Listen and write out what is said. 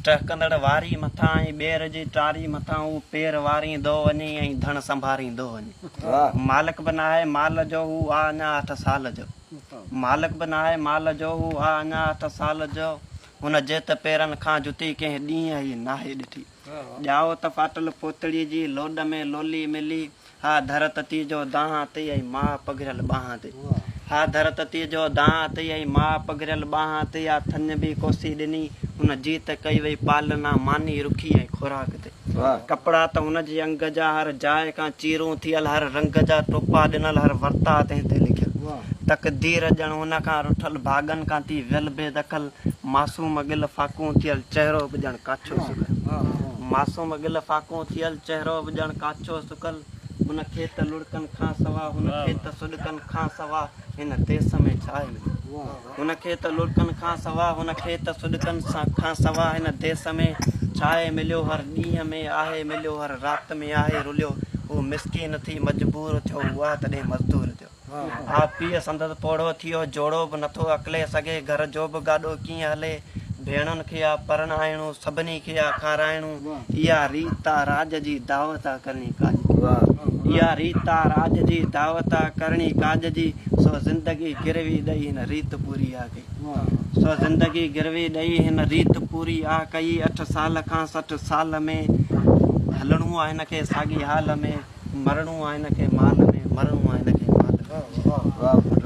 टहकंदड़ वारी मथां ऐं ॿेर जी टारी मथां हू पेर वारींदो वञे ऐं धण संभारींदो वञे। मालिक बि नाहे माल जो हू आ अञा 8 साल जो। मालिक बि नाहे माल जो हू आ अञा 8 साल जो। हुन जे त पेरनि खां जुती कंहिं ॾींहं ई नाहे ॾिठी। ॼाओ त फाटल पोतड़ी जी लोड में लोली मिली। हा धरत ती जो दाह ते ऐं मां पघिरियल ॿांह ते। हा धरत ती जो दाह ते ऐं मां पघिरियल ॿांह ते। आ थञ बि कोसी ॾिनी हुन जीत कई वई पालना मानी रुखी ऐं खुराक ते। कपिड़ा त हुनजे अंग जा हर जाइ खां चीरूं थियल हर रंग जा टोपा ॾिनल हर वर्ता तंहिं ते लिखियल। तकदीर ॼण हुन खां रुठल भाॻनि खां थी वियल बेदखल। मासूम गिल फाकूं थियल चहिरो बि ॼण काछो सुकल। मासूम गिल फाकूं थियल चहिरो बि ॼण काछो सुकल। हुन खे त लुड़कनि खां सवा हुन खे त सुॾकनि खां सवा हिन देस में छाहे मिलियो। हुन खे त लुड़कनि खां सवा हुन खे त सुॾकनि खां सवा हिन देस में छाहे मिलियो। हर ॾींहं में आहे मिलियो हर राति में आहे रुलियो। हू मिसकीन थी मजबूर थियो उहा तॾहिं मज़दूर थियो। हा पीउ संदसि पोड़ो थियो जोड़ो बि नथो अकले सघे। घर जो बि गाॾो कीअं हले। भेणुनि खे आ परणाइणो सभिनी खे आ खाराइणो। इहा रीत आ राज जी दावत आ करणी काज। इहा रीत आ राज जी दावत आ करणी काज जी। सो ज़िंदगी गिरवी ॾेई हिन रीत पूरी आ कई। सो ज़िंदगी गिरवी ॾेई हिन रीत पूरी आ कई। 8 साल खां 60 साल में हलणो आहे हिन खे साॻी हाल में। मरणो आहे हिन खे माल में मरणो आहे हिन खे माल में।